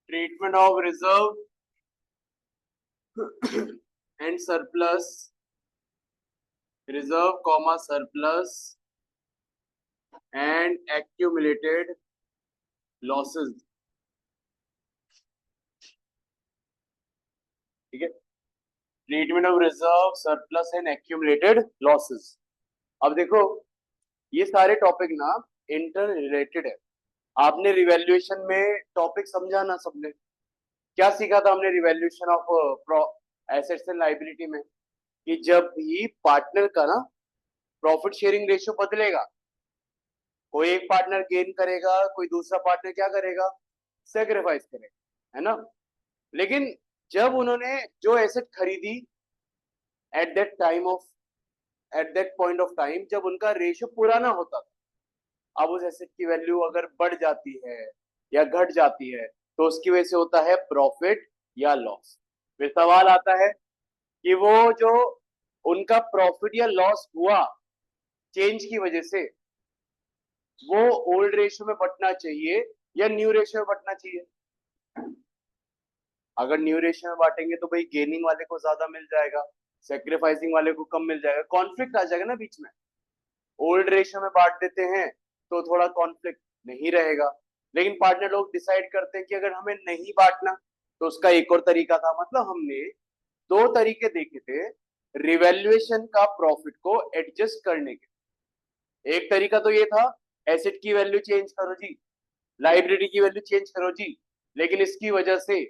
treatment of reserve and surplus, reserve comma surplus and accumulated losses. ठीक है, treatment of reserve, surplus and accumulated losses. अब देखो ये सारे टॉपिक ना इंटर रिलेटेड है. आपने रिवैल्यूएशन में टॉपिक समझा ना सबने? क्या सीखा था हमने revaluation of assets and liability में? कि जब भी पार्टनर का ना प्रॉफिट शेयरिंग रेशियो बदलेगा, कोई एक पार्टनर गेन करेगा, कोई दूसरा पार्टनर क्या करेगा, सेक्रीफाइस करेगा, है ना. लेकिन जब उन्होंने जो एसेट खरीदी at that time of at that point of time, जब उनका रेशियो पुराना होता था, अब उस एसेट की वैल्यू अगर बढ़ जाती है या घट जाती है तो उसकी वजह से होता है प्रॉफिट या लॉस. फिर सवाल आता है कि वो जो उनका प्रॉफिट या लॉस हुआ चेंज की वजह से, वो ओल्ड रेशियो में बटना चाहिए या न्यू रेशियो में बटना चाहिए? अगर न्यू रेशियो में बांटेंगे तो भाई गेनिंग वाले को ज्यादा मिल जाएगा, सेक्रीफाइसिंग वाले को कम मिल जाएगा, कॉन्फ्लिक्ट आ जाएगा ना बीच में. ओल्ड रेशियो में बांट देते हैं तो थोड़ा कॉन्फ्लिक्ट नहीं रहेगा. लेकिन पार्टनर लोग डिसाइड करते हैं कि अगर हमें नहीं बांटना तो उसका एक और तरीका था. मतलब हमने दो तरीके देखे थे रिवैल्यूएशन का प्रॉफिट को एडजस्ट करने के. एक तरीका तो ये था एसेट की वैल्यू चेंज करो जी, लाइबिलिटी की वैल्यू चेंज करो जी, लेकिन इसकी वजह से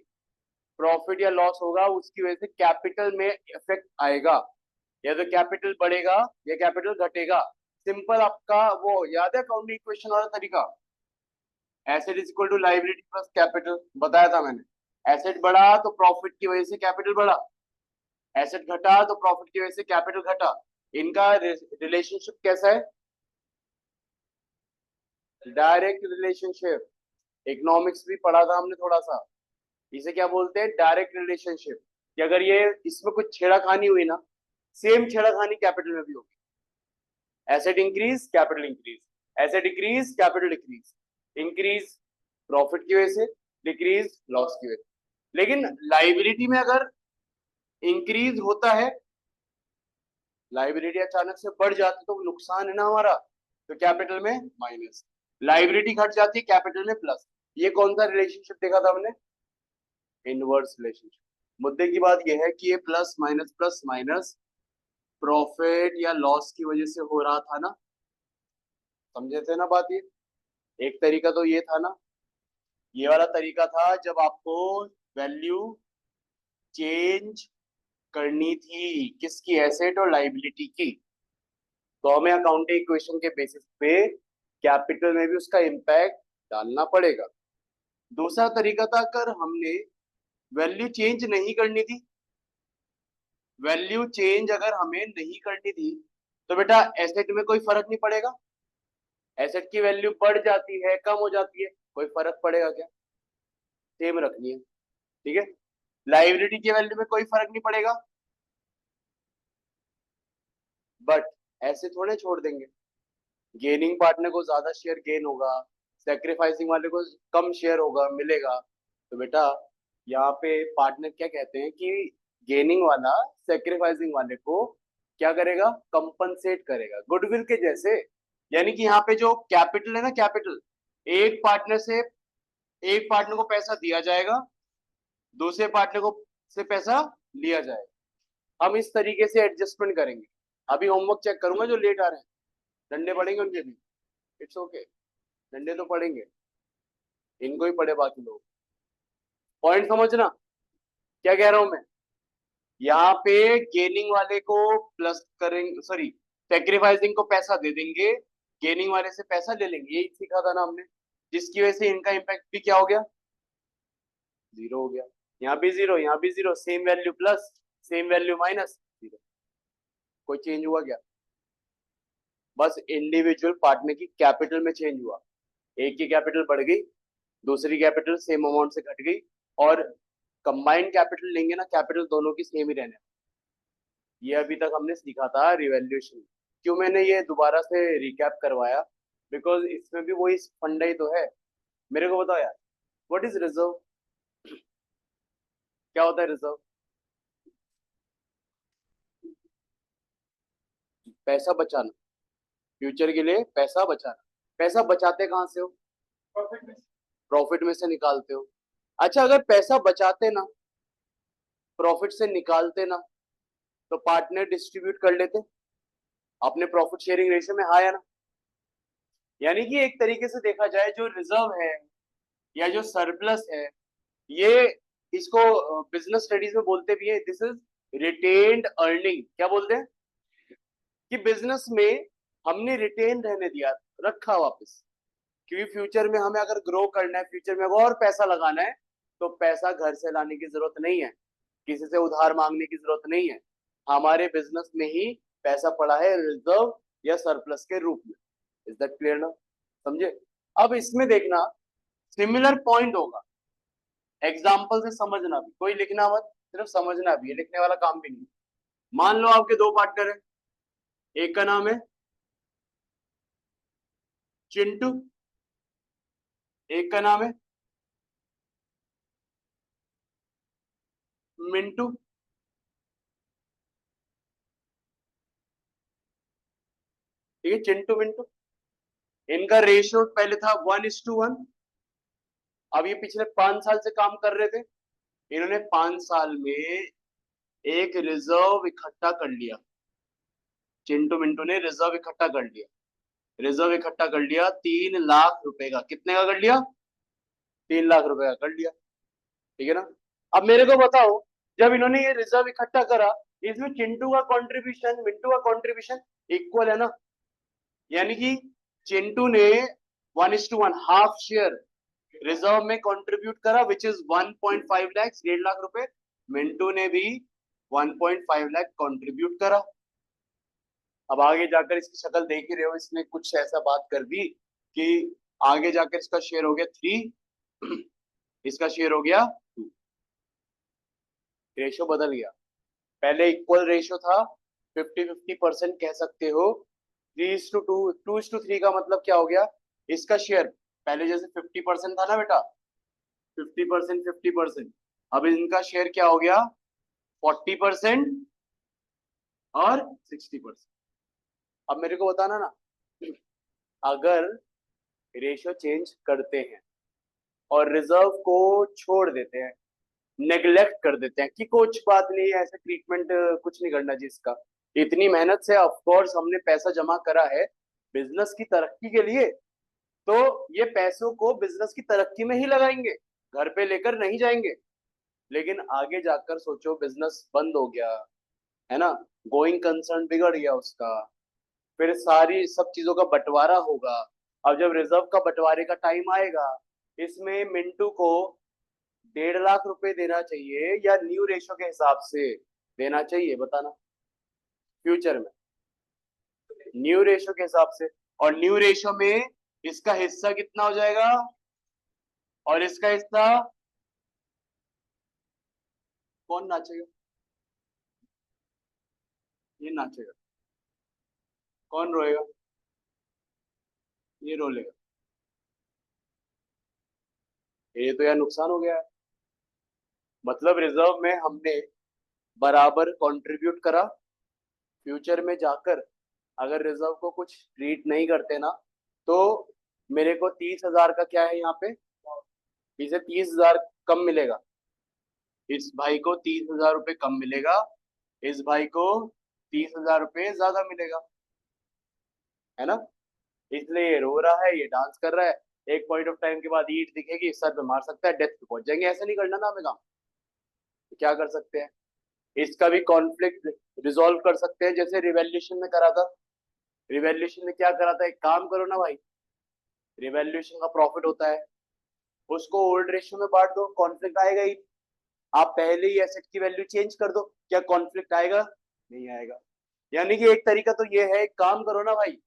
प्रॉफिट या लॉस होगा, उसकी वजह से कैपिटल में इफेक्ट आएगा. या तो कैपिटल बढ़ेगा या कैपिटल घटेगा. सिंपल आपका वो याद है अकाउंटिंग इक्वेशन वाला तरीका, asset is equal to liability plus capital, बताया था मैंने. एसेट बढ़ा तो प्रॉफिट की वजह से कैपिटल बढ़ा, एसेट घटा तो प्रॉफिट की वजह से कैपिटल घटा. इनका रिलेशनशिप कैसा है? Direct relationship. इकोनॉमिक्स भी पढ़ा था हमने थोड़ा सा. इसे क्या बोलते हैं? Direct relationship. कि अगर ये इसमें कुछ छेड़ाखानी हुई ना, सेम छेड़ाखानी कैपिटल में भी होगी. Asset increase capital increase, asset decrease capital decrease, increase profit की वजह से, डिक्रीज लॉस की वजह से. लेकिन लाइबिलिटी में अगर इंक्रीज होता है, लाइबिलिटी अचानक से बढ़ जाती तो नुकसान है ना हमारा, तो कैपिटल में माइनस. लाइबिलिटी घट जाती है कैपिटल में प्लस. ये कौन सा रिलेशनशिप देखा था हमने? Inverse relationship. मुद्दे की बात यह है कि ये प्लस माइनस प्रॉफिट या लॉस की वजह से हो रहा था ना. समझे थे ना बात? ये एक तरीका तो ये था ना. ये वाला तरीका था जब आपको वैल्यू चेंज करनी थी किसकी? एसेट और लाइबिलिटी की. तो हमें अकाउंटिंग इक्वेशन के बेसिस पे कैपिटल में भी उसका इम्पैक्ट डालना पड़ेगा. दूसरा तरीका था अगर हमने वैल्यू चेंज नहीं करनी थी, वैल्यू चेंज अगर हमें नहीं करनी थी तो बेटा एसेट में कोई फर्क नहीं पड़ेगा. एसेट की वैल्यू बढ़ जाती है कम हो जाती है, कोई फर्क पड़ेगा क्या? सेम रखनी है. ठीक है. लाइबिलिटी की वैल्यू में कोई फर्क नहीं पड़ेगा, बट ऐसे थोड़े छोड़ देंगे. गेनिंग पार्टनर को ज्यादा शेयर गेन होगा, सेक्रीफाइसिंग वाले को कम शेयर होगा मिलेगा. तो बेटा यहाँ पे पार्टनर क्या कहते हैं कि गेनिंग वाला सेक्रीफाइसिंग वाले को क्या करेगा? कंपनसेट करेगा, गुडविल के जैसे. यानी कि यहाँ पे जो कैपिटल है ना, कैपिटल एक पार्टनर से, एक पार्टनर को पैसा दिया जाएगा, दूसरे पार्टनर को से पैसा लिया जाएगा. हम इस तरीके से एडजस्टमेंट करेंगे. अभी होमवर्क चेक करूंगा जो लेट आ रहे हैं, डंडे पड़ेंगे उनके भी. इट्स ओके, डंडे तो पड़ेंगे, इनको ही पड़े बाकी लोग. पॉइंट समझना क्या कह रहा हूं मैं? यहाँ पे गेनिंग वाले को प्लस करेंगे, सॉरी सेक्रीफाइसिंग को पैसा दे देंगे, गेनिंग वाले से पैसा ले लेंगे. यही सीखा था ना हमने, जिसकी वजह से इनका इम्पैक्ट भी क्या हो गया? जीरो हो गया. यहाँ भी जीरो, यहाँ भी zero, same value plus same value minus zero. कोई चेंज हुआ क्या? बस इंडिविजुअल पार्टनर की कैपिटल में चेंज हुआ. एक की कैपिटल बढ़ गई, दूसरी कैपिटल सेम अमाउंट से घट गई, और कंबाइंड कैपिटल लेंगे ना, कैपिटल दोनों की सेम ही रहने. ये अभी तक हमने सीखा था रिवैल्यूएशन. क्यों मैंने ये दोबारा से रिकैप करवाया? बिकॉज इसमें भी वही फंडा ही तो है. मेरे को बताओ यार, व्हाट इज रिजर्व? क्या होता है रिजर्व? पैसा बचाना, फ्यूचर के लिए पैसा बचाना। पैसा बचाते कहाँ से हो? प्रॉफिट में से निकालते हो। अच्छा, अगर पैसा बचाते ना, प्रॉफिट से निकालते ना, तो पार्टनर डिस्ट्रीब्यूट कर लेते अपने प्रॉफिट शेयरिंग रेशियो में, हाँ या ना? यानी कि एक तरीके से देखा जाए, जो रिजर्व है या जो सरप्लस है, ये इसको बिजनेस स्टडीज में बोलते भी है, दिस इज रिटेन्ड अर्निंग। क्या बोलते हैं? कि बिजनेस में हमने रिटेन रहने दिया, रखा वापस, क्योंकि फ्यूचर में हमें अगर ग्रो करना है, फ्यूचर में और पैसा लगाना है, तो पैसा घर से लाने की जरूरत नहीं है, किसी से उधार मांगने की जरूरत नहीं है, हमारे बिजनेस में ही पैसा पड़ा है रिजर्व या सरप्लस के रूप में। इज दैट क्लियर ना? समझे? अब इसमें देखना, सिमिलर पॉइंट होगा, एग्जाम्पल से समझना भी, कोई लिखना मत, सिर्फ समझना भी है, लिखने वाला काम भी नहीं। मान लो आपके दो पार्टनर है, एक का नाम है चिंटू, एक का नाम है मिंटू। ठीक है, चिंटू मिंटू, इनका रेशियो पहले था 1:1। अब ये पिछले 5 साल से काम कर रहे थे, इन्होंने 5 साल में एक रिजर्व इकट्ठा कर लिया। चिंटू मिंटू ने रिजर्व इकट्ठा कर लिया, रिजर्व इकट्ठा कर लिया 3 लाख रुपए का। कितने का कर लिया? 3 लाख रुपए का कर लिया। ठीक है ना? अब मेरे को बताओ, जब इन्होंने ये रिजर्व इकट्ठा करा, इसमें चिंटू का कंट्रीब्यूशन मिंटू का कंट्रीब्यूशन इक्वल है ना? यानी कि चिंटू ने 1:1 हाफ शेयर रिजर्व में कंट्रीब्यूट करा, विच इज 1.5 लाख, 1.5 लाख रुपए। मिंटू ने भी 1.5 लाख कंट्रीब्यूट करा। अब आगे जाकर इसकी शक्ल देख ही रहे हो, इसने कुछ ऐसा बात कर दी कि आगे जाकर इसका शेयर हो गया 3, इसका शेयर हो गया 2, रेशो बदल गया। पहले इक्वल रेशो था, 50-50% कह सकते हो, 3:2, 2:3 का मतलब क्या हो गया? इसका शेयर पहले जैसे 50% था ना बेटा, 50% 50%, अब इनका शेयर क्या हो गया? 40% और 60%। अब मेरे को बताना ना, अगर रेशियो चेंज करते हैं और रिजर्व को छोड़ देते हैं, नेग्लेक्ट कर देते हैं कि कुछ बात नहीं है, ऐसे ट्रीटमेंट कुछ नहीं करना जिसका, इतनी मेहनत से ऑफ कोर्स हमने पैसा जमा करा है बिजनेस की तरक्की के लिए, तो ये पैसों को बिजनेस की तरक्की में ही लगाएंगे, घर पे लेकर नहीं जाएंगे। लेकिन आगे जाकर सोचो, बिजनेस बंद हो गया है ना, गोइंग कंसर्न बिगड़ गया उसका, फिर सारी सब चीजों का बंटवारा होगा। अब जब रिजर्व का बंटवारे का टाइम आएगा, इसमें मिंटू को 1.5 लाख रुपए देना चाहिए या न्यू रेशो के हिसाब से देना चाहिए, बताना? फ्यूचर में न्यू रेशो के हिसाब से, और न्यू रेशो में इसका हिस्सा कितना हो जाएगा और इसका हिस्सा, कौन नाचेगा? ये नाचेगा। कौन रोएगा? ये रो लेगा। ये तो यार नुकसान हो गया है। मतलब रिजर्व में हमने बराबर कंट्रीब्यूट करा, फ्यूचर में जाकर अगर रिजर्व को कुछ ट्रीट नहीं करते ना, तो मेरे को 30,000 का क्या है यहाँ पे, इसे 30,000 कम मिलेगा, इस भाई को 30,000 रुपये कम मिलेगा, इस भाई को 30,000 रुपये ज्यादा मिलेगा, है ना? इसलिए ये रो रहा है, ये डांस कर रहा है, एक पॉइंट ऑफ टाइम के बाद ईट दिखेगी, सर पे मार सकता है, डेथ पे पहुंच जाएंगे। ऐसा नहीं करना ना हमें काम, तो क्या कर सकते हैं? इसका भी कॉन्फ्लिक्ट रिजॉल्व कर सकते हैं, जैसे रिवेल्यूशन में करा था। रिवेल्यूशन में क्या करा था? एक काम करो ना भाई, रिवेल्यूशन का प्रॉफिट होता है, उसको ओल्ड रेशियो में बांट दो, कॉन्फ्लिक्ट आएगा ही। आप पहले ही एसेट की वैल्यू चेंज कर दो, क्या कॉन्फ्लिक्ट आएगा? नहीं आएगा। यानी कि एक तरीका तो ये है, एक काम करो ना भाई,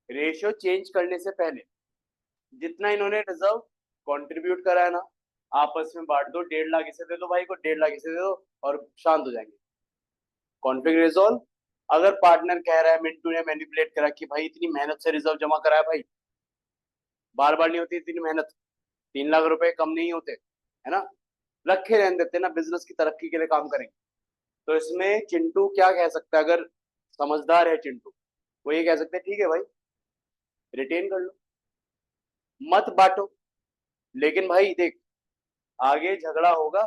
रेशियो चेंज करने से पहले जितना इन्होंने रिजर्व कंट्रीब्यूट करा है ना, आपस में बांट दो, 1.5 लाख इसे दे दो भाई को, 1.5 लाख इसे दे दो, और शांत हो जाएंगे, कॉन्फ्लिक्ट रिजॉल्व। अगर पार्टनर कह रहा है, मिंटू ने मैनिपुलेट करा कि भाई इतनी मेहनत से रिजर्व जमा करा है भाई, बार बार नहीं होती इतनी मेहनत, 3 लाख रुपए कम नहीं होते, है ना? रखे रहने देते हैं ना, बिजनेस की तरक्की के लिए काम करेंगे। तो इसमें चिंटू क्या कह सकता है, अगर समझदार है चिंटू, वो ये कह सकते हैं ठीक है भाई, रिटेन कर लो, मत बांटो। लेकिन भाई देख, आगे झगड़ा होगा,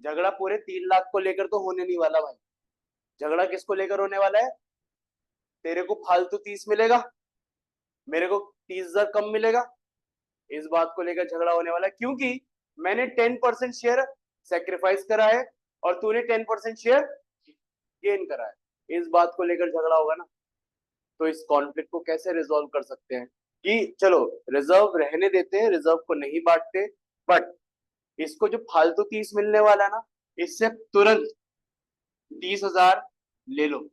झगड़ा पूरे 3 लाख को लेकर तो होने नहीं वाला भाई। झगड़ा किसको लेकर होने वाला है? तेरे को फालतू 30 मिलेगा, मेरे को 30,000 कम मिलेगा, इस बात को लेकर झगड़ा होने वाला है, क्योंकि मैंने 10% शेयर सेक्रीफाइस करा है और तूने 10% शेयर गेन करा है, इस बात को लेकर झगड़ा होगा ना। तो इस कॉन्फ्लिक्ट को कैसे रिजोल्व कर सकते हैं कि चलो रिजर्व रहने देते हैं, रिजर्व को नहीं बांटते, बट इसको जो फालतू 30 मिलने वाला है ना, इससे तुरंत 30,000 ले लो।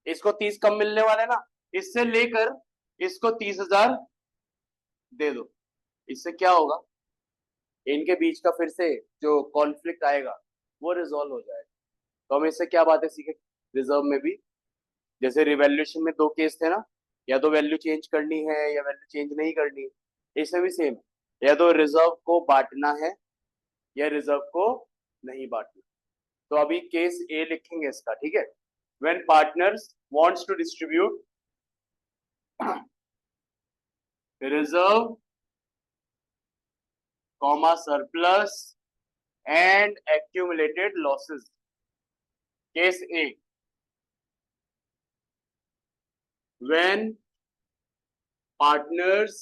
इसको 30 कम मिलने वाला है ना, इससे लेकर इसको 30,000 दे दो। इससे क्या होगा, इनके बीच का फिर से जो कॉन्फ्लिक्ट आएगा वो रिजोल्व हो जाएगा। तो हम इससे क्या बातें सीखे रिजर्व में भी, जैसे रिवैल्यूएशन में 2 केस थे ना, या तो वैल्यू चेंज करनी है या वैल्यू चेंज नहीं करनी है। इसमें भी सेम, या तो रिजर्व को बांटना है या रिजर्व को नहीं बांटना। तो अभी केस ए लिखेंगे इसका, ठीक है। When partners wants to distribute reserve comma surplus and accumulated losses. Case A, when partners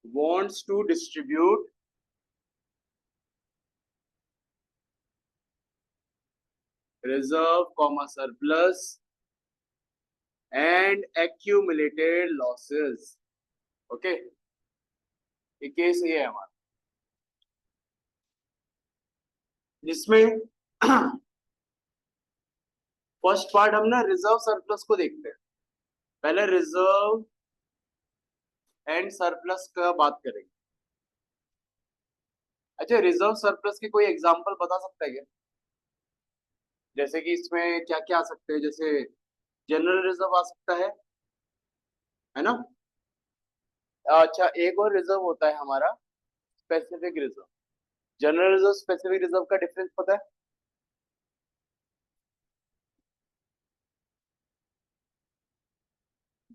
wants to distribute reserve comma surplus and accumulated losses, okay, ये केस ये है हमारा, जिसमें फर्स्ट पार्ट हम ना रिजर्व सरप्लस को देखते हैं। पहले रिजर्व एंड सरप्लस का बात करेंगे। अच्छा, रिजर्व सरप्लस के कोई एग्जांपल बता सकता है क्या? जैसे कि इसमें क्या क्या आ सकते हैं, जैसे जनरल रिजर्व आ सकता है ना। अच्छा, एक और रिजर्व होता है हमारा specific reserve. General reserve specific reserve का डिफरेंस पता है?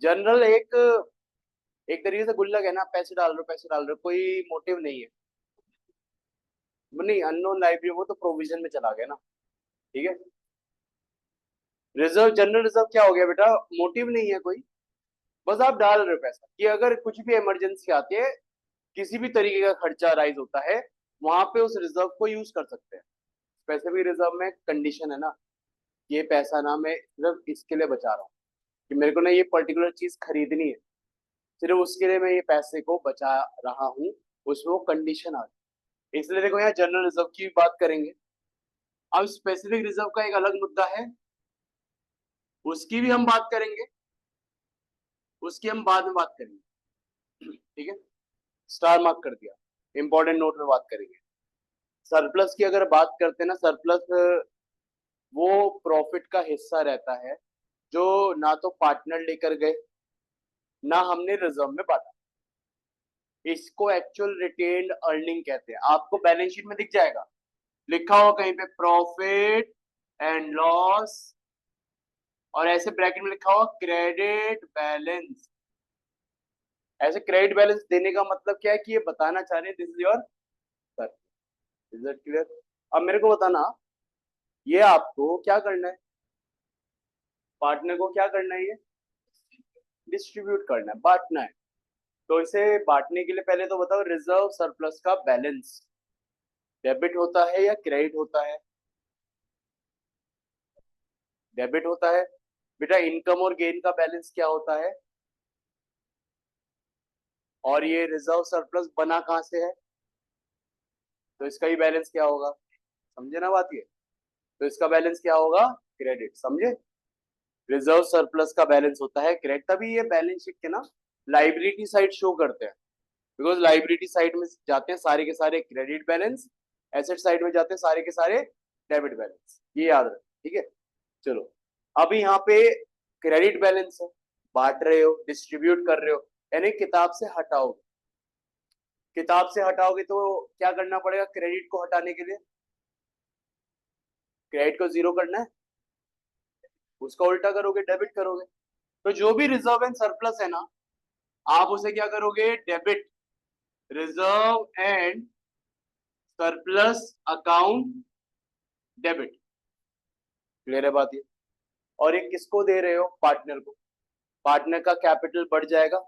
जनरल एक एक तरीके से गुल्लक है ना, पैसे डाल रहे हो पैसे डाल रहे हो, कोई मोटिव नहीं है। वो नहीं, अननोन लाइब्रेरी वो तो प्रोविजन में चला गया ना, ठीक है। रिजर्व, जनरल रिजर्व क्या हो गया बेटा, मोटिव नहीं है कोई, बस आप डाल रहे हो पैसा कि अगर कुछ भी इमरजेंसी आती है, किसी भी तरीके का खर्चा राइज होता है, वहां पे उस रिजर्व को यूज कर सकते हैं। स्पेसिफिक रिजर्व में कंडीशन है ना, ये पैसा ना मैं सिर्फ इसके लिए बचा रहा हूँ कि मेरे को ना ये पर्टिकुलर चीज खरीदनी है, सिर्फ उसके लिए मैं ये पैसे को बचा रहा हूँ, उसमें वो कंडीशन आ गई। इसलिए देखो यहाँ जनरल रिजर्व की बात करेंगे। अब स्पेसिफिक रिजर्व का एक अलग मुद्दा है, उसकी भी हम बात करेंगे, उसकी हम बाद में बात करेंगे, ठीक है। स्टार मार्क कर दिया, इंपॉर्टेंट नोट में बात करेंगे। सरप्लस की अगर बात करते हैं ना, सरप्लस वो प्रॉफिट का हिस्सा रहता है जो ना तो पार्टनर लेकर गए, ना हमने रिजर्व में बांटा। इसको एक्चुअल रिटेन्ड अर्निंग कहते हैं। आपको बैलेंस शीट में दिख जाएगा, लिखा हुआ कहीं पे प्रॉफिट एंड लॉस, और ऐसे ब्रैकेट में लिखा हुआ क्रेडिट बैलेंस। ऐसे क्रेडिट बैलेंस देने का मतलब क्या है कि ये बताना चाह रहे हैं this is your sir. Is that clear? अब मेरे को बताना, ये आपको क्या करना है, पार्टनर को क्या करना है, ये डिस्ट्रीब्यूट करना है, बांटना है। तो इसे बांटने के लिए पहले तो बताओ, रिजर्व सरप्लस का बैलेंस डेबिट होता है या क्रेडिट होता है? डेबिट होता है। बेटा इनकम और गेन का बैलेंस क्या होता है? और ये रिजर्व सरप्लस बना कहां से है? तो इसका ही बैलेंस क्या होगा? समझे ना बात ये? तो इसका बैलेंस क्या होगा? क्रेडिट, समझे। रिजर्व सरप्लस का बैलेंस होता है क्रेडिट, तभी ये बैलेंस शीट के ना लाइबिलिटी साइड शो करते हैं, बिकॉज लाइबिलिटी साइड में जाते हैं सारे के सारे क्रेडिट बैलेंस, एसेट साइड में जाते हैं सारे के सारे डेबिट बैलेंस, ये याद रखें, ठीक है। चलो, अभी यहाँ पे क्रेडिट बैलेंस है, बांट रहे हो, डिस्ट्रीब्यूट कर रहे हो, यानी किताब से हटाओ। किताब से हटाओगे तो क्या करना पड़ेगा क्रेडिट को हटाने के लिए? क्रेडिट को जीरो करना है, उसका उल्टा करोगे, डेबिट करोगे। तो जो भी रिजर्व एंड सरप्लस है ना, आप उसे क्या करोगे, debit reserve and surplus account debit. Clear है बात ये? और ये किसको दे रहे हो, पार्टनर को। पार्टनर का कैपिटल बढ़ जाएगा,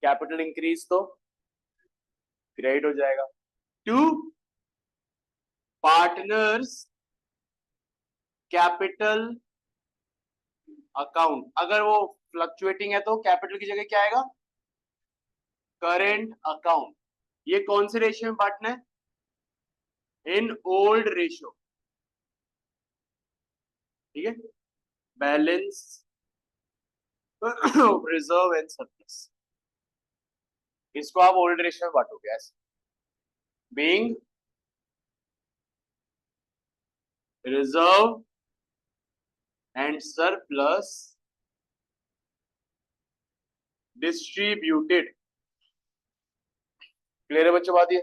कैपिटल इंक्रीज तो क्रेडिट हो जाएगा टू पार्टनर्स कैपिटल अकाउंट। अगर वो फ्लक्चुएटिंग है तो कैपिटल की जगह क्या आएगा, करेंट अकाउंट। ये कौन से रेशियो में बांटना है, इन ओल्ड रेशियो। ठीक है, बैलेंस रिजर्व एंड सरप्लस, इसको आप ओल्ड रेशियो में बांटोगे ऐसे, being reserve and surplus distributed. Clear है बच्चों बात ये?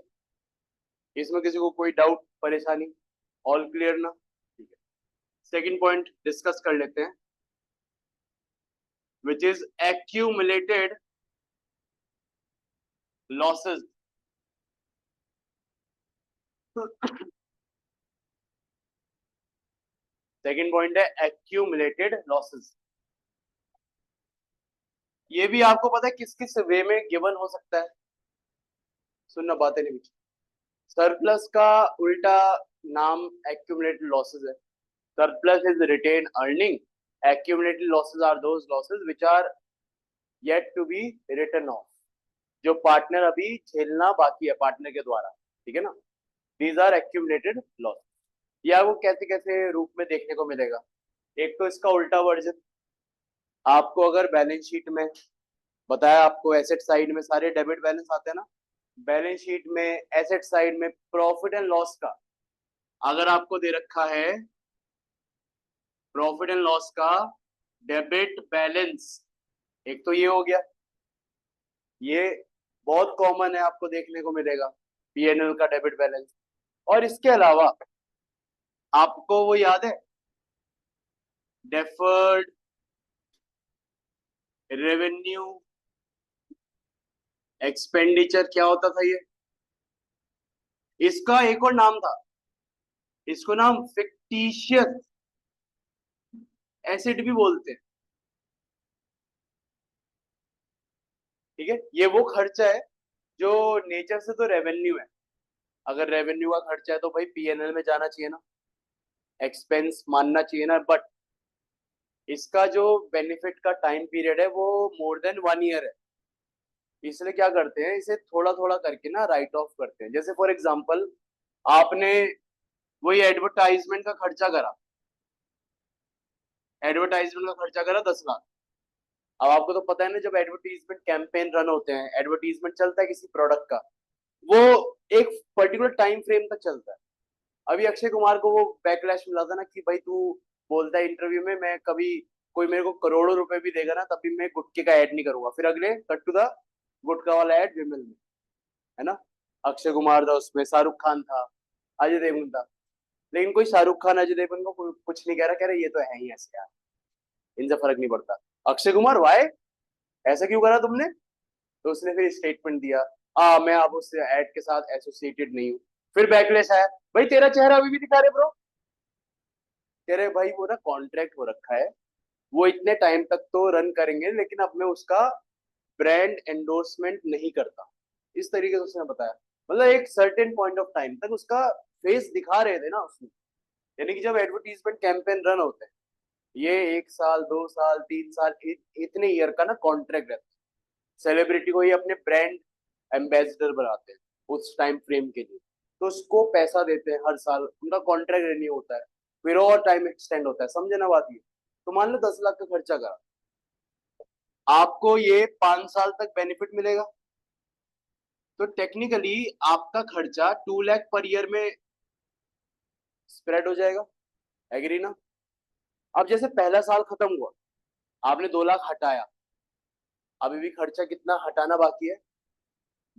इसमें किसी को कोई डाउट परेशानी? ऑल क्लियर ना? ठीक है, सेकंड पॉइंट डिस्कस कर लेते हैं, which is accumulated losses। Second point है accumulated losses। ये भी आपको पता है किस किस वे में गिवन हो सकता है? सुनना, बातें नहीं बीच। सरप्लस का उल्टा नाम accumulated losses है। surplus is retained earning, accumulated losses are those losses which are yet to be written off, जो पार्टनर अभी झेलना बाकी है पार्टनर के द्वारा। ठीक है ना, दीज आर एक्यूमुलेटेड लॉस। या वो कैसे कैसे रूप में देखने को मिलेगा? एक तो इसका उल्टा वर्जन, आपको अगर बैलेंस शीट में बताया, आपको एसेट साइड में सारे डेबिट बैलेंस आते हैं ना, बैलेंस शीट में एसेट साइड में प्रॉफिट एंड लॉस का अगर आपको दे रखा है, प्रॉफिट एंड लॉस का डेबिट बैलेंस, एक तो ये हो गया, ये बहुत कॉमन है, आपको देखने को मिलेगा पीएनएल का डेबिट बैलेंस। और इसके अलावा आपको वो याद है, डेफर्ड रेवेन्यू एक्सपेंडिचर, क्या होता था ये? इसका एक और नाम था, इसको नाम फिक्टिशियस एसेट भी बोलते हैं। ठीक है, ये वो खर्चा है जो नेचर से तो रेवेन्यू है, अगर रेवेन्यू का खर्चा है तो भाई पीएनएल में जाना चाहिए ना, एक्सपेंस मानना चाहिए ना, बट इसका जो बेनिफिट का टाइम पीरियड है वो मोर देन 1 ईयर है, इसलिए क्या करते हैं, इसे थोड़ा थोड़ा करके ना राइट ऑफ करते हैं। जैसे फॉर एग्जांपल, आपने वही एडवर्टाइजमेंट का खर्चा करा, एडवर्टाइजमेंट का खर्चा करा 10 लाख। अब आपको तो पता है ना, जब एडवर्टीजमेंट कैंपेन रन होते हैं, एडवर्टीजमेंट चलता है किसी प्रोडक्ट का, वो एक पर्टिकुलर टाइम फ्रेम तक चलता है। अभी अक्षय कुमार को वो बैकलैश मिला था ना कि भाई तू बोलता है इंटरव्यू में, मैं कभी कोई मेरे को करोड़ों रुपए भी देगा ना तब भी मैं गुटके का ऐड नहीं करूंगा। फिर अगले कट टू द गुटका वाला ऐड विमल में, है ना, अक्षय कुमार था उसमें, शाहरुख खान था, अजय देवगन था। लेकिन कोई शाहरुख खान अजय देवगन को कुछ नहीं कह रहा ये तो है ही ऐसे यार, इनसे फर्क नहीं पड़ता। अक्षय कुमार वाई, ऐसा क्यों करा तुमने? तो उसने फिर स्टेटमेंट दिया, मैं अब उस ऐड के साथ एसोसिएटेड नहीं हूँ। फिर बैकलेस आया, भाई तेरा चेहरा अभी भी दिखा रहे ब्रो, तेरे भाई वो ना कॉन्ट्रैक्ट हो रखा है, वो इतने टाइम तक तो रन करेंगे लेकिन अब मैं उसका ब्रांड एंडोर्समेंट नहीं करता। इस तरीके से उसने बताया, मतलब एक सर्टेन पॉइंट ऑफ टाइम तक उसका फेस दिखा रहे थे ना उसमें। यानी कि जब एडवर्टीजमेंट कैंपेन रन होते हैं, ये 1 साल 2 साल 3 साल इतने ईयर का ना कॉन्ट्रैक्ट रहता है। सेलिब्रिटी को ये अपने ब्रांड एम्बेसडर बनाते हैं उस टाइम फ्रेम के लिए, तो उसको पैसा देते हैं हर साल, उनका कॉन्ट्रैक्ट रिन्यू होता है, फिर और टाइम एक्सटेंड होता है। समझे ना बात ये? तो मान लो 10 लाख का खर्चा करा, आपको ये 5 साल तक बेनिफिट मिलेगा, तो टेक्निकली आपका खर्चा 2 लाख पर ईयर में स्प्रेड हो जाएगा। एग्री ना? अब जैसे पहला साल खत्म हुआ, आपने 2 लाख हटाया, अभी भी खर्चा कितना हटाना बाकी है,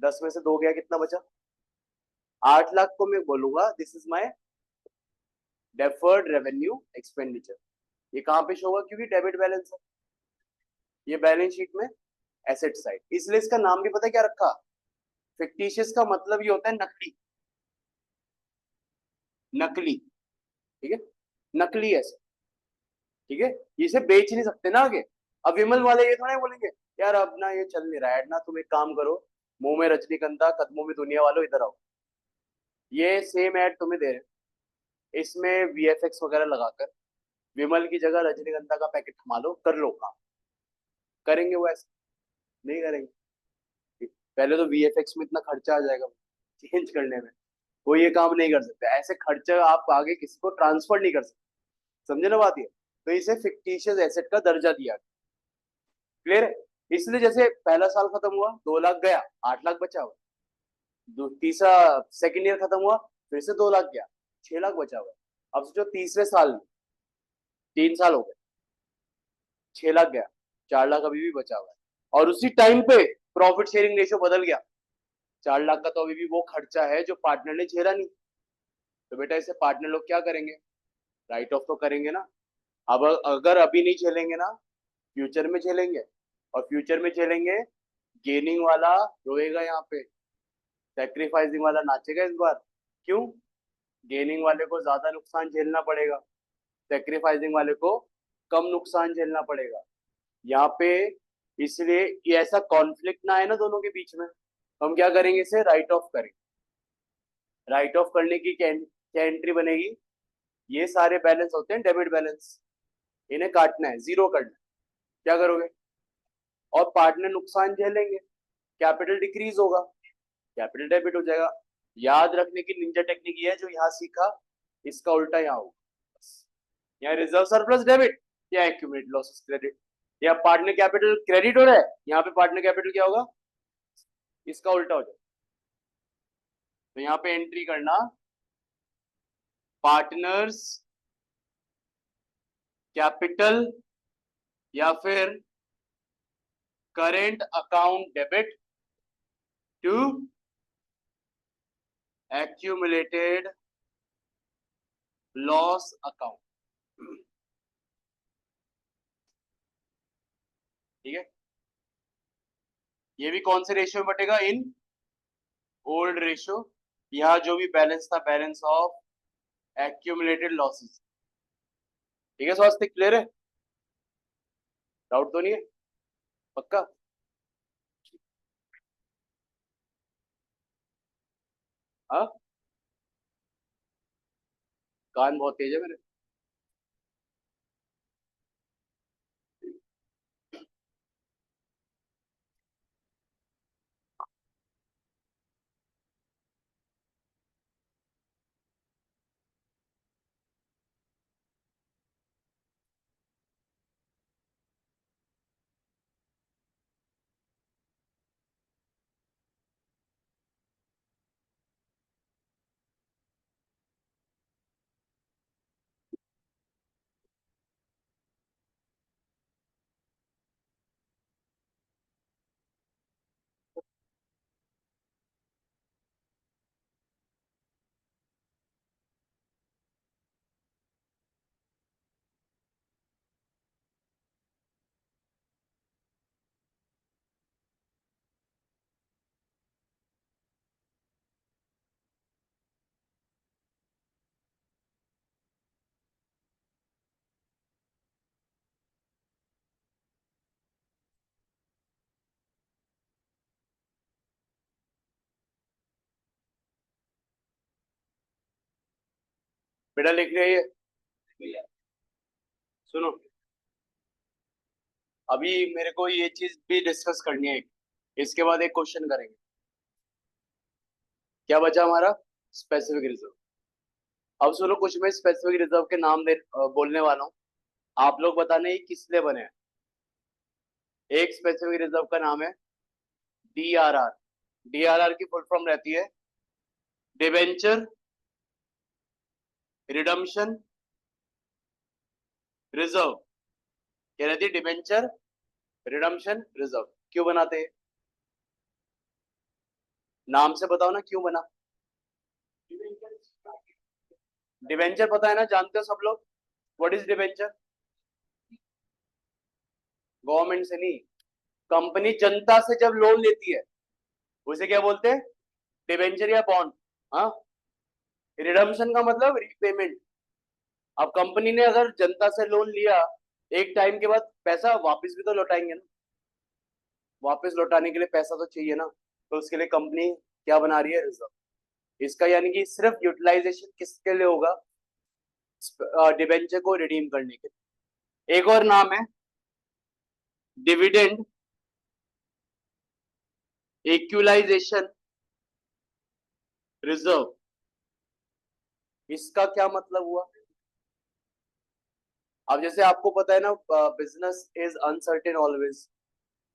10 में से 2 गया, कितना बचा? 8 लाख को मैं बोलूंगा this is my deferred revenue expenditure. ये कहाँ पे शो होगा? क्योंकि डेबिट बैलेंस है, ये बैलेंस शीट में एसेट साइड, इसलिए इसका नाम भी पता है क्या रखा? फिक्टिशियस का मतलब ये होता है नकली, नकली, ठीक है, नकली एसेट, ठीक है। इसे बेच नहीं सकते ना आगे। अब विमल वाले ये थोड़ा बोलेंगे यार अब ना ये चल नहीं रहा है ना, तुम एक काम करो, मुंह में रजनीगंधा कदमों में दुनिया वालों, इधर आओ, ये सेम ऐड तुम्हें दे रहे हैं, इसमें वीएफएक्स वगैरह लगाकर विमल की जगह रजनीगंधा का पैकेट थमा लो, कर लो काम। करेंगे वो? ऐसे नहीं करेंगे। पहले तो वीएफएक्स में इतना खर्चा आ जाएगा चेंज करने में, वो ये काम नहीं कर सकते, ऐसे खर्चा आप आगे किसी को ट्रांसफर नहीं कर सकते। समझे ना बात? ये तो इसे फिक्टिशियस एसेट का दर्जा दिया। क्लियर है? इसलिए जैसे पहला साल खत्म हुआ 2 लाख गया, 8 लाख बचा हुआ, तीसरा सेकेंड ईयर खत्म हुआ फिर से 2 लाख गया, 6 लाख बचा हुआ। अब सोचो तीसरे साल में, 3 साल हो गए, 6 लाख गया, 4 लाख अभी भी बचा हुआ है, और उसी टाइम पे प्रॉफिट शेयरिंग रेशियो बदल गया, 4 लाख का तो अभी भी वो खर्चा है जो पार्टनर ने झेला नहीं। तो बेटा इसे पार्टनर लोग क्या करेंगे? राइट ऑफ तो करेंगे ना। अब अगर अभी नहीं झेलेंगे ना, फ्यूचर में झेलेंगे, और फ्यूचर में झेलेंगे, गेनिंग वाला रोएगा यहाँ पे, सेक्रीफाइसिंग वाला नाचेगा इस बार। क्यों? गेनिंग वाले को ज्यादा नुकसान झेलना पड़ेगा, सेक्रीफाइसिंग वाले को कम नुकसान झेलना पड़ेगा यहाँ पे। इसलिए ये ऐसा कॉन्फ्लिक्ट ना आए ना दोनों के बीच में, तो हम क्या करेंगे? इसे राइट ऑफ करेंगे। राइट ऑफ करने की क्या एंट्री बनेगी? ये सारे बैलेंस होते हैं डेबिट बैलेंस, इन्हें काटना है, जीरो करना है। क्या करोगे? और पार्टनर नुकसान झेलेंगे, कैपिटल डिक्रीज होगा, कैपिटल डेबिट हो जाएगा। याद रखने की निंजा टेक्निक ये है जो यहाँ सीखा, इसका उल्टा यहाँ होगा। बस यहाँ रिजर्व सरप्लस डेबिट, या एक्यूमुलेटेड लॉसेस क्रेडिट, या पार्टनर कैपिटल क्रेडिट हो रहा है, यहाँ पे पार्टनर कैपिटल क्या होगा? इसका उल्टा हो जाएगा। तो यहाँ पे एंट्री करना पार्टनर्स कैपिटल या फिर current account debit to accumulated loss account, ठीक है। ये भी कौन से रेशियो में बटेगा? In old ratio. यहाँ जो भी बैलेंस था, बैलेंस ऑफ एक्यूमुलेटेड लॉसेस, ठीक है। स्वास्थ्य क्लियर है? डाउट तो नहीं है? पक्का? हाँ, कान बहुत तेज है मेरे। बेटा लिख रही है, सुनो, अभी मेरे को ये चीज भी डिस्कस करनी है, इसके बाद एक क्वेश्चन करेंगे। क्या बचा हमारा? Specific reserve. अब सुनो, कुछ मैं स्पेसिफिक रिजर्व के नाम बोलने वाला हूँ, आप लोग बताने ये किस लिए बने हैं। एक स्पेसिफिक रिजर्व का नाम है डीआरआर। डीआरआर की फुल फॉर्म रहती है डिवेंचर रिडम्पशन रिजर्व। क्या रहती है? Debenture redemption reserve. क्यों बनाते हैं? नाम से बताओ ना क्यों बना। डिवेंचर पता है ना, जानते हो सब लोग। What is debenture? गवर्नमेंट से नहीं, कंपनी जनता से जब लोन लेती है उसे क्या बोलते हैं? डिवेंचर या बॉन्ड। हाँ, रिडम्पशन का मतलब रीपेमेंट। अब कंपनी ने अगर जनता से लोन लिया, एक टाइम के बाद पैसा वापस भी तो लौटाएंगे ना। वापस लौटाने के लिए पैसा तो चाहिए ना, तो उसके लिए कंपनी क्या बना रही है? रिजर्व। इसका यानी कि सिर्फ यूटिलाइजेशन किसके लिए होगा? डिवेंचर को रिडीम करने के लिए। एक और नाम है डिविडेंड इक्विलाइजेशन रिजर्व। इसका क्या मतलब हुआ? अब जैसे आपको पता है ना, बिजनेस इज अनसर्टेन ऑलवेज।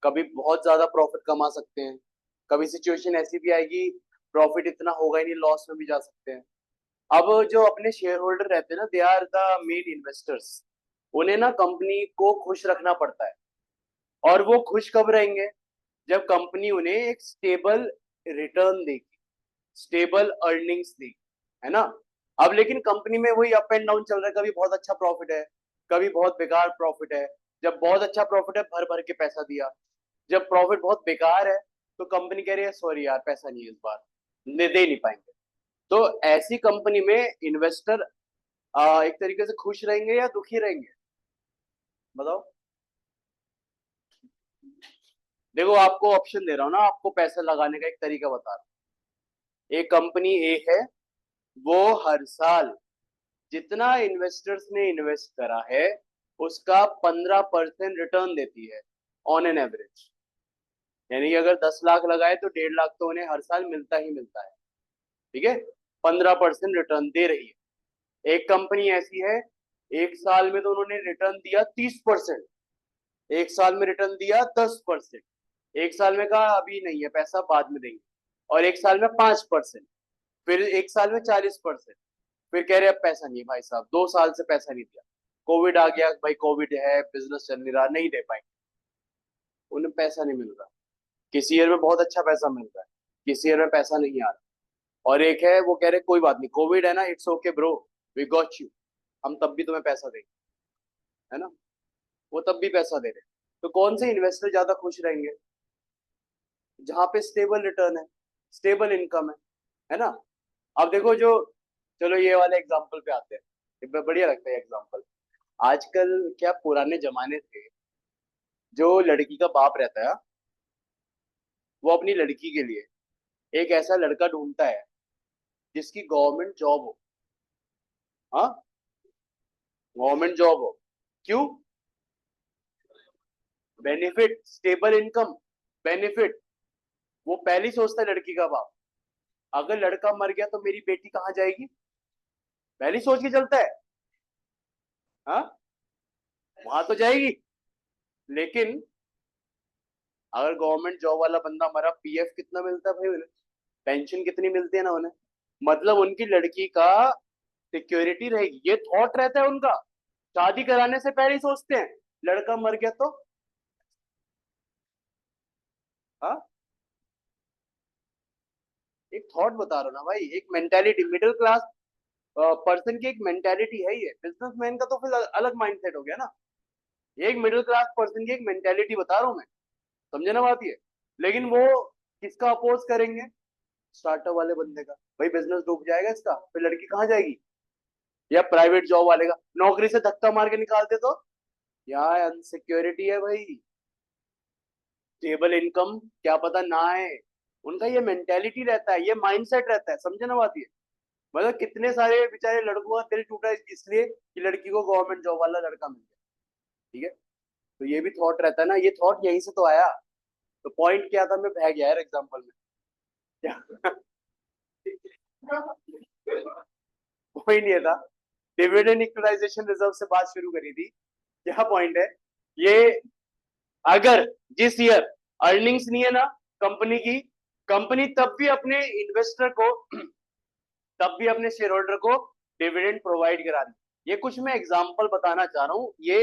कभी बहुत ज्यादा प्रॉफिट कमा सकते हैं, कभी सिचुएशन ऐसी भी आएगी प्रॉफिट इतना होगा ही नहीं, लॉस में भी जा सकते हैं। अब जो अपने शेयर होल्डर रहते हैं ना, they are the main investors. उन्हें ना कंपनी को खुश रखना पड़ता है। और वो खुश कब रहेंगे? जब कंपनी उन्हें एक स्टेबल रिटर्न देगी, स्टेबल अर्निंग्स देगी, है ना। अब लेकिन कंपनी में वही अप एंड डाउन चल रहा है, कभी बहुत अच्छा प्रॉफिट है, कभी बहुत बेकार प्रॉफिट है। जब बहुत अच्छा प्रॉफिट है भर भर के पैसा दिया, जब प्रॉफिट बहुत बेकार है तो कंपनी कह रही है सॉरी यार पैसा नहीं है इस बार, दे नहीं पाएंगे। तो ऐसी कंपनी में इन्वेस्टर एक तरीके से खुश रहेंगे या दुखी रहेंगे? बताओ। देखो आपको ऑप्शन दे रहा हूँ ना, आपको पैसा लगाने का एक तरीका बता रहा हूँ। एक कंपनी ए है, वो हर साल जितना इन्वेस्टर्स ने इन्वेस्ट करा है उसका 15% रिटर्न देती है ऑन एन एवरेज। यानी कि अगर 10 लाख लगाए तो 1.5 लाख तो उन्हें हर साल मिलता ही मिलता है। ठीक है, 15% रिटर्न दे रही है। एक कंपनी ऐसी है, एक साल में तो उन्होंने रिटर्न दिया 30%, एक साल में रिटर्न दिया 10%, एक साल में कहा अभी नहीं है पैसा बाद में देंगे, और एक साल में 5%, फिर एक साल में 40%, फिर कह रहे अब पैसा नहीं है भाई साहब, 2 साल से पैसा नहीं दिया, कोविड आ गया भाई, कोविड है बिजनेस चल नहीं रहा, नहीं दे पाएंगे। उन्हें पैसा नहीं मिल रहा। किसी ईयर में बहुत अच्छा पैसा मिल रहा है, किसी ईयर में पैसा नहीं आ रहा। और एक है वो कह रहे कोई बात नहीं, कोविड है ना, it's okay bro, we got you, हम तब भी तुम्हें पैसा देंगे, है ना। वो तब भी पैसा दे रहे हैं। तो कौन से इन्वेस्टर ज्यादा खुश रहेंगे? जहां पे स्टेबल रिटर्न है, स्टेबल इनकम है ना। अब देखो जो, चलो ये वाले एग्जाम्पल पे आते हैं, बढ़िया लगता है एग्जाम्पल। आजकल क्या पुराने जमाने थे, जो लड़की का बाप रहता है वो अपनी लड़की के लिए एक ऐसा लड़का ढूंढता है जिसकी गवर्नमेंट जॉब हो। हाँ, गवर्नमेंट जॉब हो। क्यों? Benefit, stable income, benefit. वो पहले ही सोचता है लड़की का बाप, अगर लड़का मर गया तो मेरी बेटी कहाँ जाएगी, पहले ही सोच के चलता है। हाँ, वहां तो जाएगी। लेकिन अगर गवर्नमेंट जॉब वाला बंदा मरा, पीएफ कितना मिलता है भाई उन्हें, पेंशन कितनी मिलती है ना उन्हें, मतलब उनकी लड़की का सिक्योरिटी रहेगी, ये थॉट रहता है उनका। शादी कराने से पहले ही सोचते हैं लड़का मर गया तो। हाँ, एक थॉट बता रहा हूँ ना भाई, एक मेंटेलिटी, मिडिल क्लास पर्सन की एक मेंटेलिटी है ये। बिजनेसमैन का तो फिर अलग माइंडसेट हो गया ना, ये एक मिडिल क्लास पर्सन की एक मेंटेलिटी बता रहा हूँ मैं, समझे ना बात ये। लेकिन वो किसका अपोज करेंगे? स्टार्टअप वाले बंदे का। भाई बिजनेस डूब जाएगा इसका, फिर लड़की कहाँ जाएगी? या प्राइवेट जॉब वाले का, नौकरी से धक्का मार के निकालते तो, यहाँ अनसिक्योरिटी है भाई, स्टेबल इनकम क्या पता ना है। उनका ये मेंटेलिटी रहता है, ये माइंडसेट रहता है, समझे ना बात ये। मतलब कितने सारे बेचारे लड़कों का दिल टूटा इसलिए कि लड़की को गवर्नमेंट जॉब वाला लड़का मिल गया। ठीक है, तो ये भी थॉट रहता है ना, ये थॉट यहीं से तो आया। तो पॉइंट क्या था, मैं बह गया यार एग्जाम्पल में क्या। पॉइंट ये था, डिविडेंड इक्वलाइजेशन रिजर्व से बात शुरू करी थी। क्या पॉइंट है ये? अगर जिस ईयर अर्निंग्स नहीं है ना कंपनी की, कंपनी तब भी अपने इन्वेस्टर को, तब भी अपने शेयर होल्डर को डिविडेंड प्रोवाइड करा दी। ये कुछ मैं एग्जांपल बताना चाह रहा हूँ, ये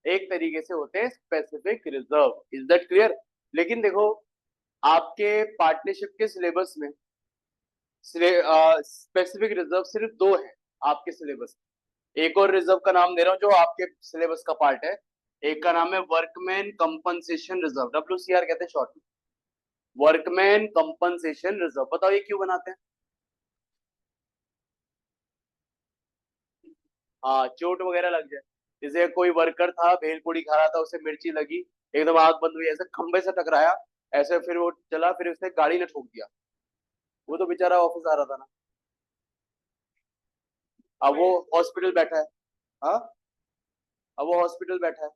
एक तरीके से होते हैं specific reserve. Is that clear? लेकिन देखो आपके पार्टनरशिप के सिलेबस में स्पेसिफिक रिजर्व सिर्फ दो है आपके सिलेबस में। एक और रिजर्व का नाम दे रहा हूँ जो आपके सिलेबस का पार्ट है। एक का नाम है वर्कमैन कंपनसेशन रिजर्व, WCR कहते हैं शॉर्ट में, वर्कमैन कंपनसेशन रिजर्व। बताओ ये क्यों बनाते हैं? हाँ, चोट वगैरह लग जाए, जैसे कोई वर्कर था भेलपूरी खा रहा था, उसे मिर्ची लगी, एकदम आग बंद हुई, ऐसे खंबे से टकराया, ऐसे फिर वो चला, फिर उसने गाड़ी ने ठोक दिया, वो तो बेचारा ऑफिस आ रहा था ना, अब वो हॉस्पिटल बैठा है। हाँ, अब वो हॉस्पिटल बैठा है,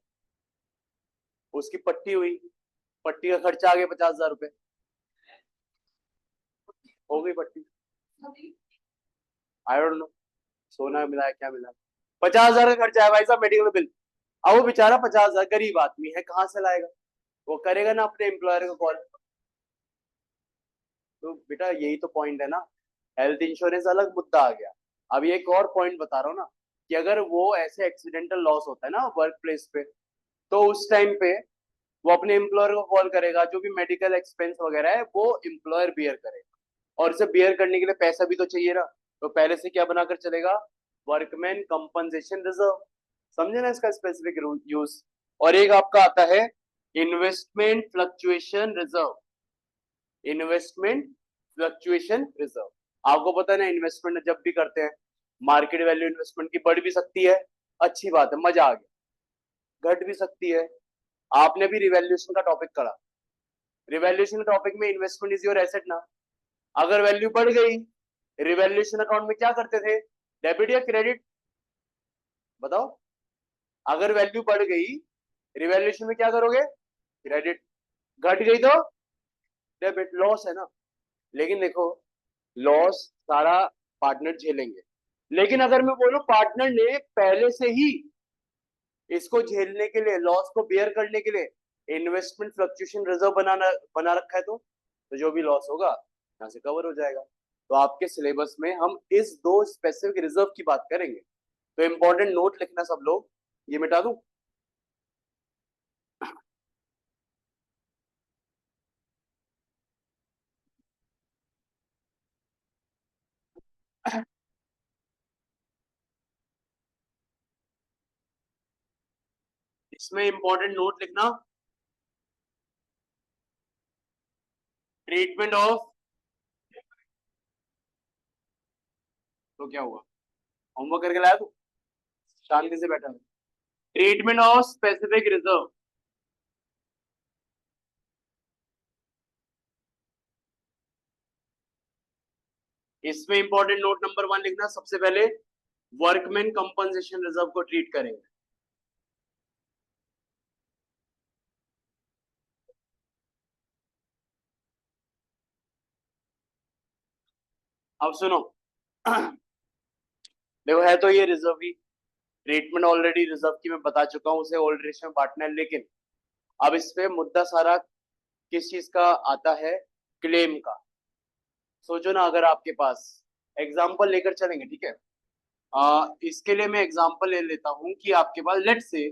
उसकी पट्टी हुई, पट्टी का खर्चा आ गया 50,000 रुपये, हो गई पट्टी। आई डोंट नो, सोना मिला है क्या मिला है, 50,000 का खर्चा है भाई साहब, मेडिकल बिल। अब वो बेचारा 50,000 गरीब आदमी है, कहाँ से लाएगा? वो करेगा ना अपने एम्प्लॉयर को कॉल। तो बेटा यही तो पॉइंट है ना, हेल्थ इंश्योरेंस अलग मुद्दा आ गया। अब ये एक और पॉइंट बता रहा हूँ ना, कि अगर वो ऐसे एक्सीडेंटल लॉस होता है ना वर्क प्लेस पे, तो उस टाइम पे वो अपने एम्प्लॉयर को कॉल करेगा, जो भी मेडिकल एक्सपेंस वगैरह है वो एम्प्लॉयर बियर करेगा, और इसे बियर करने के लिए पैसा भी तो चाहिए ना, तो पहले से क्या बनाकर चलेगा, वर्कमैन कंपनसेशन रिजर्व। समझे ना इसका स्पेसिफिक यूज। और एक आपका आता है investment fluctuation reserve, investment fluctuation reserve. आपको पता है ना, इन्वेस्टमेंट जब भी करते हैं, मार्केट वैल्यू इन्वेस्टमेंट की बढ़ भी सकती है, अच्छी बात है, मजा आ गया, घट भी सकती है। आपने भी रिवैल्यूएशन का टॉपिक करा, रिवैल्यूएशन के टॉपिक में इन्वेस्टमेंट इज योर एसेट ना, अगर वैल्यू बढ़ गई, रिवैल्यूएशन अकाउंट में क्या करते थे, डेबिट या क्रेडिट? बताओ, अगर वैल्यू बढ़ गई, रिवैल्यूएशन में क्या करोगे, क्रेडिट, घट गई तो डेबिट, लॉस है ना। लेकिन देखो, लॉस सारा पार्टनर झेलेंगे, लेकिन अगर मैं बोलूं पार्टनर ने पहले से ही इसको झेलने के लिए, लॉस को बेयर करने के लिए इन्वेस्टमेंट फ्लक्चुएशन रिजर्व बना रखा है, तो जो भी लॉस होगा यहाँ से कवर हो जाएगा। तो आपके सिलेबस में हम इस दो स्पेसिफिक रिजर्व की बात करेंगे, तो इंपॉर्टेंट नोट लिखना सब लोग, ये मिटा दूं। इसमें इंपॉर्टेंट नोट लिखना, ट्रीटमेंट ऑफ, तो क्या हुआ, होमवर्क करके लाया तू, शांति से बैठा है। ट्रीटमेंट ऑफ स्पेसिफिक रिजर्व, इसमें इंपॉर्टेंट नोट नंबर 1 लिखना, सबसे पहले वर्कमैन कंपनसेशन रिजर्व को ट्रीट करेंगे। अब सुनो, देखो है तो ये रिजर्व ही, ट्रीटमेंट ऑलरेडी रिजर्व की मैं बता चुका हूँ, उसे ओल्ड रेशियो में बांटना है, लेकिन अब इस पे मुद्दा सारा किस चीज का आता है, क्लेम का। सोचो ना, अगर आपके पास, एग्जाम्पल लेकर चलेंगे, ठीक है, इसके लिए मैं एग्जाम्पल ले लेता हूँ कि आपके पास लेट से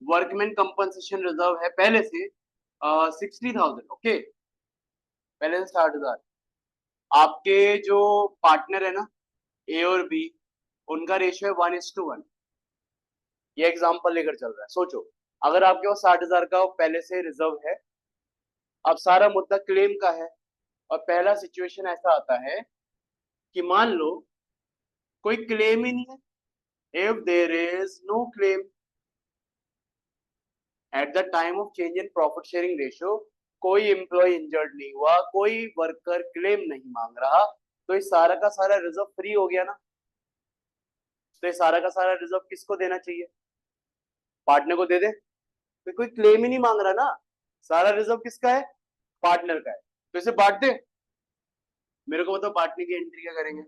वर्कमैन कंपनसेशन रिजर्व है पहले से 60,000, ओके, पहले से 60,000। आपके जो पार्टनर है ना, ए और बी, उनका रेशियो है 1:1, ये एग्जाम्पल लेकर चल रहा है। सोचो, अगर आपके पास 60,000 का पहले से रिजर्व है, अब सारा मुद्दा क्लेम का है, और पहला सिचुएशन ऐसा आता है कि मान लो कोई क्लेम ही नहीं है, if there is no claim at the time of change in profit sharing ratio, कोई एम्प्लॉय इंजर्ड नहीं हुआ, कोई वर्कर क्लेम नहीं मांग रहा, तो इस सारा का सारा रिजर्व फ्री हो गया ना। तो ये सारा का सारा रिजर्व किसको देना चाहिए, पार्टनर को दे दे, तो कोई क्लेम ही नहीं मांग रहा ना, सारा रिजर्व किसका है, पार्टनर का है, तो इसे बांट दे। मेरे को बताओ बांटने की एंट्री क्या करेंगे,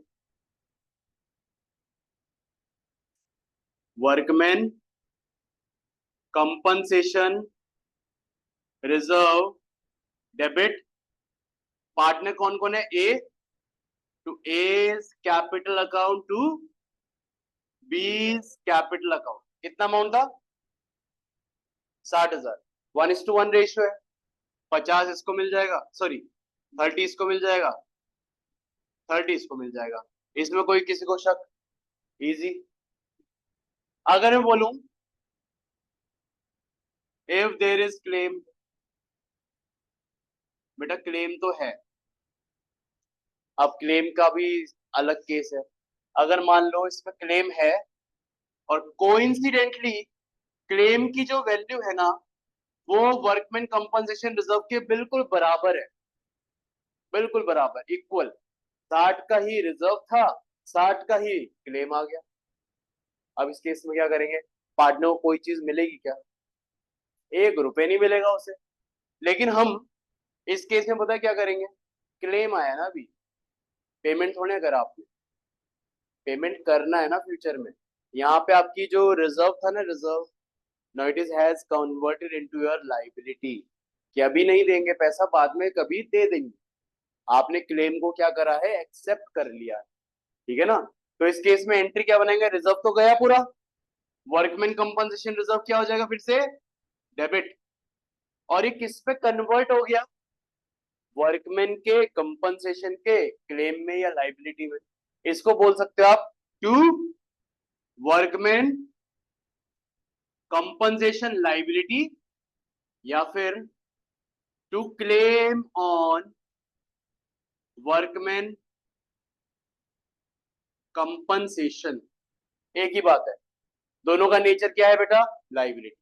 workman compensation reserve debit, partner कौन कौन है, A, to A's capital account to B's capital account, कितना अमाउंट था, 60,000, 1:1 रेशियो है, 50 इसको मिल जाएगा, सॉरी 30 इसको मिल जाएगा, 30 इसको मिल जाएगा। इसमें कोई किसी को शक? इजी। अगर मैं बोलूं इफ देर इज क्लेम, बेटा क्लेम तो है, अब क्लेम का भी अलग केस है। अगर मान लो इसमें क्लेम है और कोइंसिडेंटली क्लेम की जो वैल्यू है ना वो वर्कमैन कंपनसेशन रिजर्व के बिल्कुल बराबर है, बिल्कुल बराबर, इक्वल। 60 का ही रिजर्व था, 60 का ही क्लेम आ गया। अब इस केस में क्या करेंगे? पार्टनर को कोई चीज मिलेगी क्या? 1 रुपए नहीं मिलेगा उसे। लेकिन हम इस केस में पता है क्या करेंगे? क्लेम आया ना अभी, पेमेंट थोड़ी करा आपने, पेमेंट करना है ना फ्यूचर में। यहाँ पे आपकी जो रिजर्व था ना, reserve, now it is has converted into your liability, कि अभी नहीं देंगे पैसा, बाद में कभी दे देंगे। आपने क्लेम को क्या करा है? एक्सेप्ट कर लिया है, ठीक है ना। तो इस केस में एंट्री क्या बनाएंगे? रिजर्व तो गया पूरा, वर्कमैन कंपनसेशन रिजर्व क्या हो जाएगा फिर से? डेबिट। और ये किस पे कन्वर्ट हो गया? वर्कमैन के कंपनसेशन के क्लेम में या लाइबिलिटी में। इसको बोल सकते हो आप टू वर्कमैन कंपनसेशन लाइबिलिटी, या फिर to claim on workman compensation. एक ही बात है, दोनों का नेचर क्या है बेटा? लाइबिलिटी।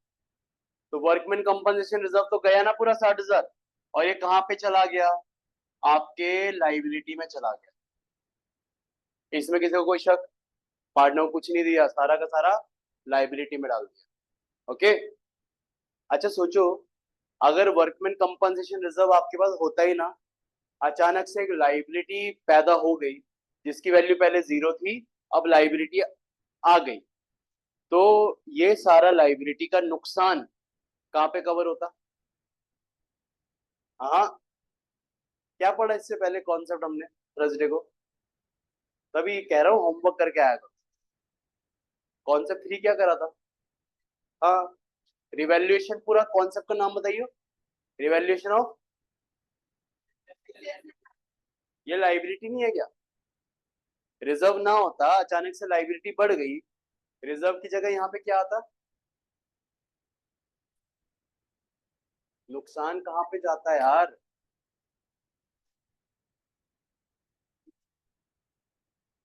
तो वर्कमैन कंपनसेशन रिजर्व तो गया ना पूरा 60,000, और ये कहां पे चला गया? आपके लाइबिलिटी में चला गया। इसमें किसी को कोई शक? पार्टनर को कुछ नहीं दिया, सारा का सारा लाइबिलिटी में डाल दिया। ओके। अच्छा सोचो, अगर वर्कमैन कंपनसेशन रिजर्व आपके पास होता ही ना, अचानक से एक लाइबिलिटी पैदा हो गई जिसकी वैल्यू पहले 0 थी, अब लाइबिलिटी आ गई, तो ये सारा लाइबिलिटी का नुकसान कहाँ पे कवर होता? हाँ, क्या पढ़ा इससे पहले कॉन्सेप्ट हमने थर्सडे को? तभी कह रहा हूँ होमवर्क करके आया करो। कॉन्सेप्ट 3 क्या करा था? हाँ, रिवैल्यूएशन, पूरा कॉन्सेप्ट का नाम बताइए। रिवैल्यूएशन ऑफ, ये लाइबिलिटी नहीं है क्या? रिजर्व ना होता, अचानक से लाइबिलिटी बढ़ गई, रिजर्व की जगह यहाँ पे क्या आता? नुकसान कहाँ पे जाता है यार?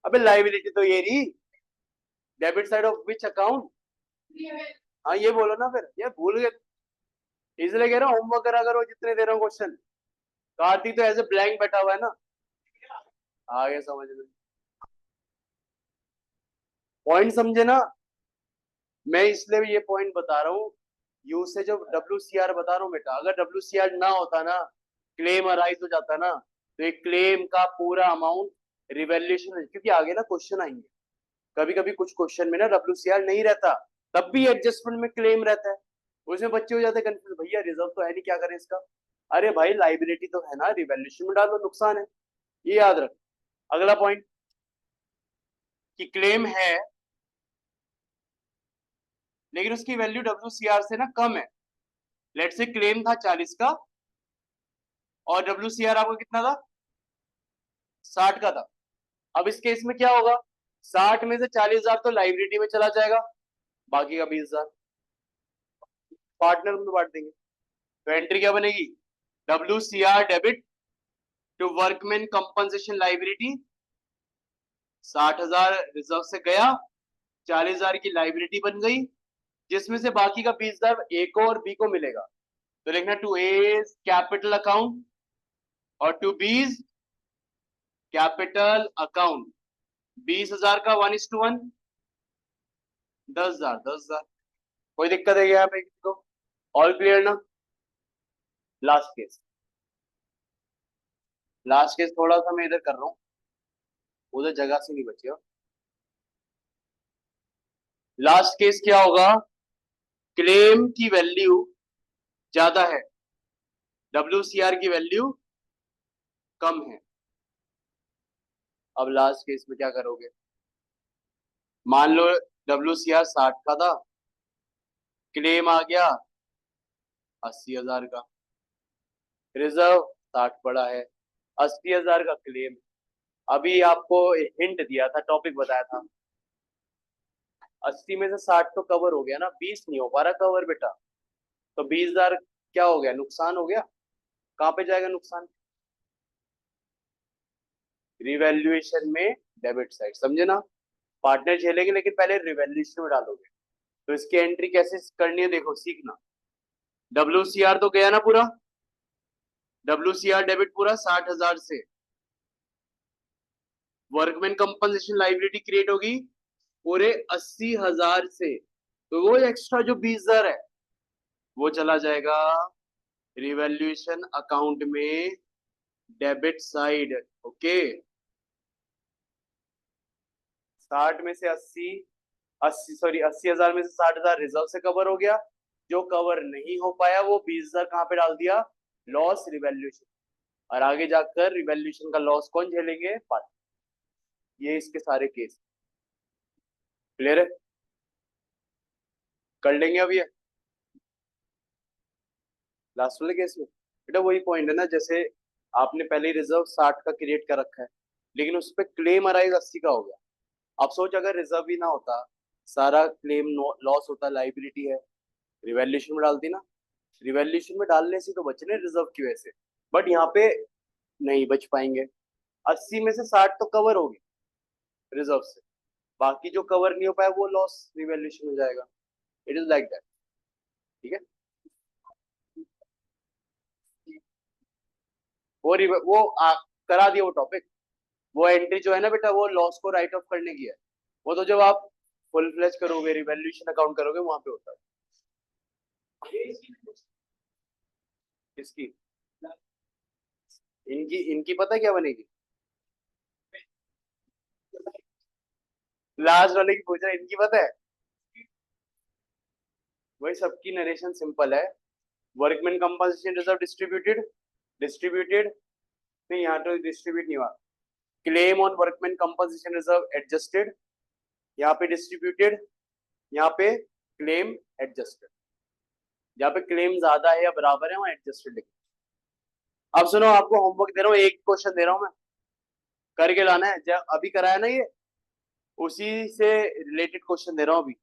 अबे लाइबिलिटी तो ये रही, debit side of which account? हाँ ये बोलो ना फिर, ये भूल गए। इसलिए कह रहा हूँ होमवर्क करा करो जितने दे रहा हूँ क्वेश्चन। कार्तिक तो ऐसे ब्लैंक बैठा हुआ है ना। आगे समझ में, पॉइंट समझे ना? मैं इसलिए भी ये पॉइंट बता रहा हूँ, यूसेज ऑफ WCR बता रहा हूँ बेटा। अगर WCR ना होता ना, क्लेम अराइज हो जाता ना, तो एक क्लेम का पूरा अमाउंट रिवैल्यूएशन, क्योंकि आगे ना क्वेश्चन आएंगे, कभी कभी कुछ क्वेश्चन में ना WCR नहीं रहता, तब भी एडजस्टमेंट में क्लेम रहता है। उसमें बच्चे हो जाते हैं कंफ्यूज, भैया रिजर्व तो है नहीं, क्या करें इसका? अरे भाई लाइबिलिटी तो है ना, रिवैल्यूएशन में डालो, नुकसान है, ये याद रख। अगला पॉइंट, कि क्लेम है लेकिन उसकी वैल्यू WCR से ना कम है। लेट से क्लेम था 40 का और WCR आपका कितना था? 60 का था। अब इस केस में क्या होगा? 60 में से 40,000 तो लाइबिलिटी में चला जाएगा, बाकी का 20,000 पार्टनर में बांट देंगे। तो एंट्री क्या बनेगी? WCR debit to workman compensation liability. 60,000 reserve से गया, 40,000 की लाइबिलिटी बन गई, जिसमें से बाकी का 20,000 ए को और बी को मिलेगा। तो लिखना टू ए कैपिटल अकाउंट और टू बीज कैपिटल अकाउंट। 20,000 का 1:1, 10,000 10,000। कोई दिक्कत है क्या यहाँ पे किसी को? ऑल क्लियर ना? लास्ट केस, लास्ट केस थोड़ा सा मैं इधर कर रहा हूँ, उधर जगह से नहीं बची हो। लास्ट केस क्या होगा? क्लेम की वैल्यू ज्यादा है, WCR की वैल्यू कम है। अब लास्ट केस में क्या करोगे? मान लो WCR 60 का था, क्लेम आ गया 80,000 का, रिजर्व 60 पड़ा है, 80,000 का क्लेम। अभी आपको हिंट दिया था, टॉपिक बताया था, 80 में से 60 तो कवर हो गया ना, 20 नहीं हो पा रहा कवर बेटा। तो 20,000 क्या हो गया, नुकसान हो गया। कहाँ पे जाएगा नुकसान, रिवैल्यूएशन में, डेबिट साइड, समझे ना। पार्टनर झेलेंगे लेकिन पहले रिवैल्यूएशन में डालोगे। तो इसकी एंट्री कैसे करनी है देखो, सीखना। WCR तो गया ना पूरा, WCR डेबिट पूरा 60,000 से। वर्कमैन कंपनसेशन लाइबिलिटी क्रिएट होगी पूरे 80,000 से। तो वो एक्स्ट्रा जो 20,000 है वो चला जाएगा रिवैल्यूएशन अकाउंट में, डेबिट साइड। ओके, 60 में से 80,000 में से 60,000 रिजर्व से कवर हो गया। जो कवर नहीं हो पाया वो 20,000 कहाँ पे डाल दिया, लॉस रिवैल्यूएशन। और आगे जाकर रिवैल्यूएशन का लॉस कौन झेलेंगे, ये इसके सारे केस। क्लियर है, कर लेंगे अभी लास्ट वाले केस में। बेटा वही पॉइंट है ना, जैसे आपने पहले रिजर्व 60 का क्रिएट कर रखा है, लेकिन उस पर क्लेम अराइज 80 का हो गया। अब सोच अगर रिजर्व ही ना होता, सारा क्लेम लॉस होता, लाइबिलिटी है, रिवैल्यूएशन में डालती ना। रिवैल्यूएशन में डालने से तो बचने रिजर्व की वजह से, बट यहाँ पे नहीं बच पाएंगे। 80 में से 60 तो कवर होगी रिजर्व से, बाकी जो कवर नहीं हो पाया वो लॉस रिवैल्यूएशन हो जाएगा। It is like that. ठीक है, करा दिया वो टॉपिक। वो एंट्री जो है ना बेटा, वो लॉस को राइट ऑफ करने की है। वो तो जब आप फुल फ्लेज करोगे, रिवैल्यूएशन अकाउंट करोगे, वहां पे होता है। किसकी, इनकी इनकी पता है क्या बनेगी, लास्ट वाले की पूछ रहा है, इनकी पता है। वही, सबकी नरेशन सिंपल है। Workman compensation reserve distributed, distributed नहीं, यहाँ तो डिस्ट्रीब्यूट नहीं हुआ। Claim on workman compensation reserve adjusted, यहाँ पे डिस्ट्रीब्यूटेड, यहाँ पे क्लेम एडजस्टेड। जहाँ पे क्लेम ज्यादा है या बराबर है वहाँ एडजस्टेड लिखो। अब सुनो, आपको होमवर्क दे रहा हूँ, एक क्वेश्चन दे रहा हूँ मैं, करके लाना है। जब अभी कराया ना ये, उसी से रिलेटेड क्वेश्चन दे रहा हूँ अभी।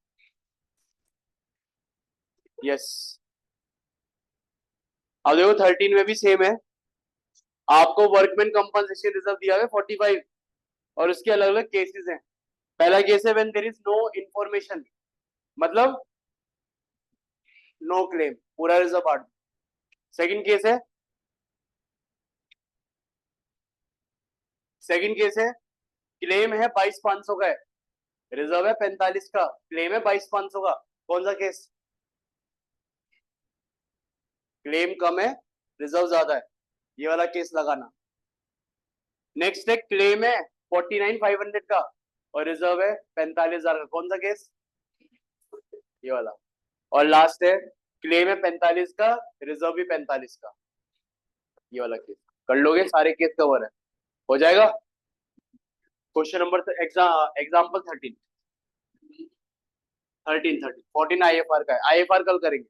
यस, अब देखो 13 में भी सेम है। आपको वर्कमैन कंपनसेशन रिजर्व दिया है 45, और उसके अलग अलग केसेस हैं। पहला केस है when there is no information, मतलब नो क्लेम, पूरा रिजर्व पार्ट। सेकंड केस है, सेकंड केस है क्लेम है 22,500 का है, रिजर्व है 45 का, क्लेम है 22,500 का। कौन सा केस, क्लेम कम है रिजर्व ज्यादा है, ये वाला केस लगाना। नेक्स्ट है क्लेम है 49,500 का और रिजर्व है 45,000 का। कौन सा केस, ये वाला। और लास्ट है क्लेम है 45 का, रिजर्व भी 45 का, ये वाला केस। कर लोगे, सारे केस कवर है, हो जाएगा। क्वेश्चन नंबर एग्जाम्पल 13, 13 14 IFR का है, IFR कल करेंगे।